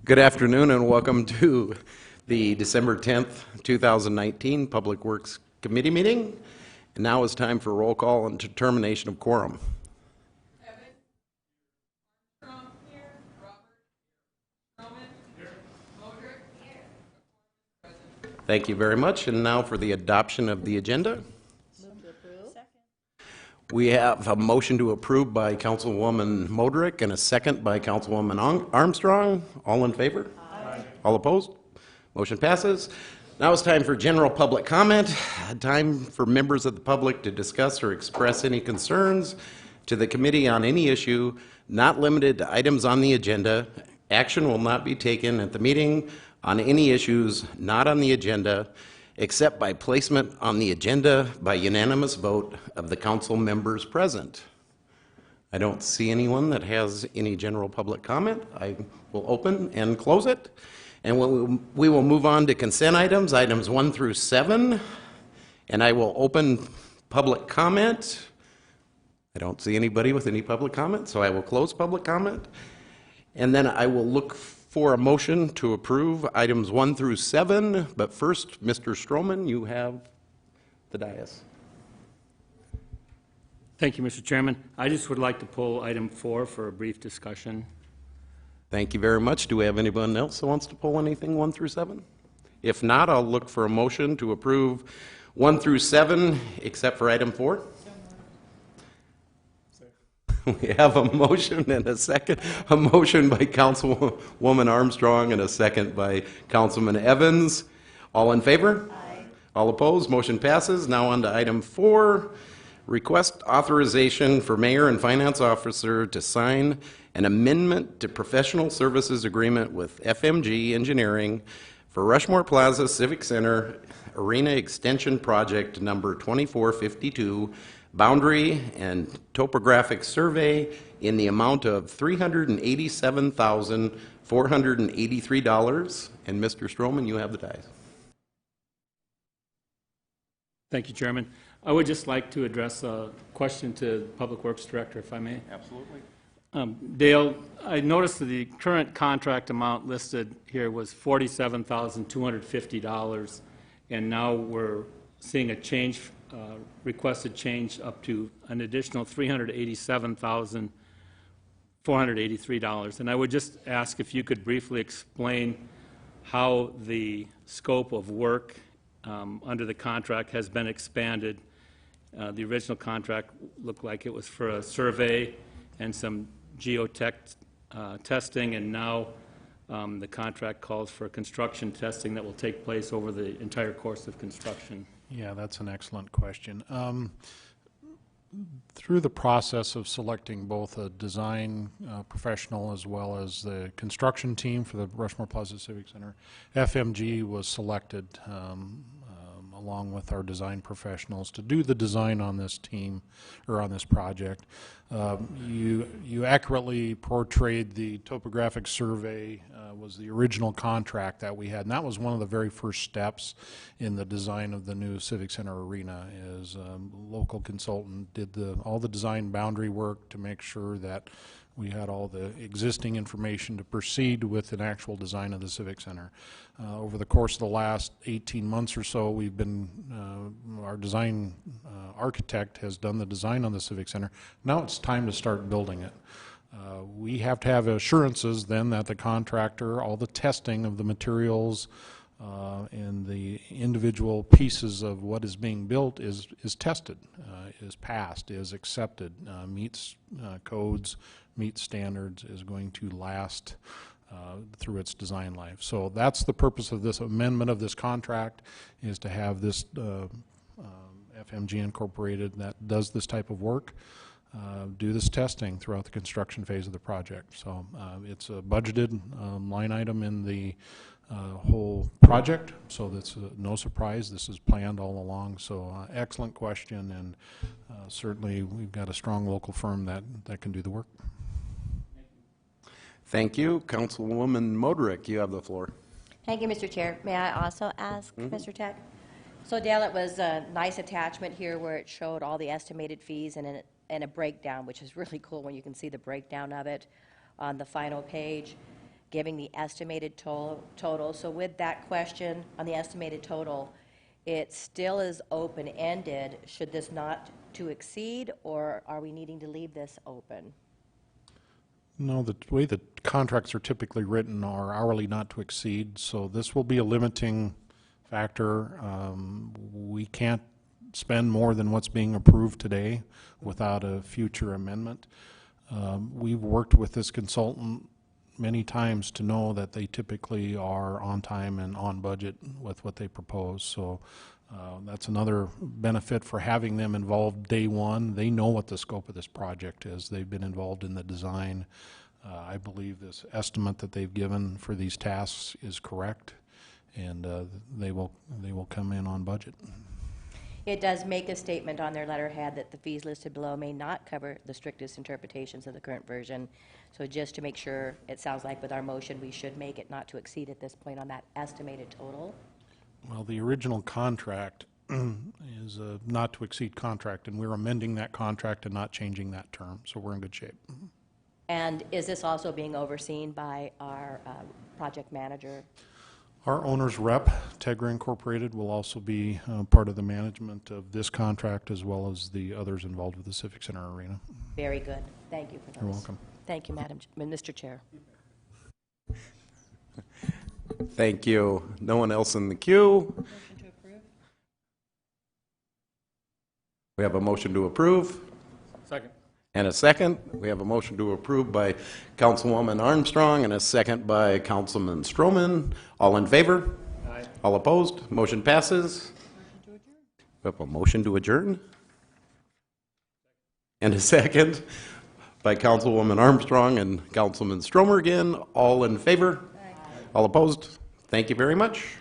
Good afternoon and welcome to the December 10th, 2019 Public Works Committee meeting. And now is time for roll call and determination of quorum. Thank you very much. And now for the adoption of the agenda. We have a motion to approve by Councilwoman Modrick and a second by Councilwoman Armstrong. All in favor? Aye. All opposed? Motion passes. Now it's time for general public comment. Time for members of the public to discuss or express any concerns to the committee on any issue, not limited to items on the agenda. Action will not be taken at the meeting on any issues not on the agenda, except by placement on the agenda by unanimous vote of the council members present. I don't see anyone that has any general public comment. I will open and close it. And we will move on to consent items, items 1 through 7. And I will open public comment. I don't see anybody with any public comment, so I will close public comment. And then I will look for a motion to approve items 1 through 7, but first, Mr. Stroman, you have the dais. Thank you, Mr. Chairman. I just would like to pull item 4 for a brief discussion. Thank you very much. Do we have anyone else that wants to pull anything 1 through 7? If not, I'll look for a motion to approve 1 through 7, except for item 4. We have a motion and a second. A motion by Councilwoman Armstrong and a second by Councilman Evans. All in favor? Aye. All opposed? Motion passes. Now on to item 4. Request authorization for Mayor and Finance Officer to sign an amendment to professional services agreement with FMG Engineering for Rushmore Plaza Civic Center Arena Extension Project number 2452, boundary and topographic survey in the amount of $387,483. And Mr. Stroman, you have the dice. Thank you, Chairman. I would just like to address a question to the Public Works Director, if I may. Absolutely. Dale, I noticed that the current contract amount listed here was $47,250, and now we're seeing a change, requested change up to an additional $387,483. And I would just ask if you could briefly explain how the scope of work under the contract has been expanded. The original contract looked like it was for a survey and some geotech testing, and now the contract calls for construction testing that will take place over the entire course of construction. Yeah, that's an excellent question. Through the process of selecting both a design professional as well as the construction team for the Rushmore Plaza Civic Center, FMG was selected along with our design professionals to do the design on this team or on this project. You accurately portrayed the topographic survey was the original contract that we had, and that was one of the very first steps in the design of the new Civic Center Arena. Is local consultant did all the design boundary work to make sure that we had all the existing information to proceed with an actual design of the Civic Center. Over the course of the last 18 months or so, we've been, our design architect has done the design on the Civic Center. Now it's time to start building it. We have to have assurances then that the contractor, all the testing of the materials and the individual pieces of what is being built is tested, is passed, is accepted, meets codes, meets standards, is going to last through its design life. So that's the purpose of this amendment of this contract, is to have this FMG Incorporated that does this type of work do this testing throughout the construction phase of the project. So it's a budgeted line item in the whole project, so that's no surprise. This is planned all along. So excellent question, and certainly we've got a strong local firm that can do the work. Thank you. Councilwoman Modrick, you have the floor. Thank you, Mr. Chair. May I also ask, Mr. Tech? So Dale, it was a nice attachment here where it showed all the estimated fees and a breakdown, which is really cool when you can see the breakdown of it on the final page. giving the estimated total. So with that question on the estimated total, it still is open-ended. Should this not to exceed, or are we needing to leave this open? No, the way the contracts are typically written are hourly not to exceed, so this will be a limiting factor. We can't spend more than what's being approved today without a future amendment. We've worked with this consultant many times to know that they typically are on time and on budget with what they propose, so that's another benefit for having them involved day one. They know what the scope of this project is. They've been involved in the design. I believe this estimate that they've given for these tasks is correct, and they will come in on budget. It does make a statement on their letterhead that the fees listed below may not cover the strictest interpretations of the current version. So just to make sure, it sounds like with our motion, we should make it not to exceed at this point on that estimated total. Well, the original contract is a not-to-exceed contract, and we're amending that contract and not changing that term, so we're in good shape. And is this also being overseen by our project manager? Our owner's rep, Tegra Incorporated, will also be part of the management of this contract as well as the others involved with the Civic Center Arena. Very good. Thank you for those. You're welcome. Thank you, Mr. Chair. Thank you. No one else in the queue? Motion to approve? We have a motion to approve Second. and a second. We have a motion to approve by Councilwoman Armstrong and a second by Councilman Stroman. All in favor? Aye. All opposed? Motion passes. We have a motion to adjourn? And a second by Councilwoman Armstrong and Councilman Stromer again. All in favor? All opposed? Thank you very much.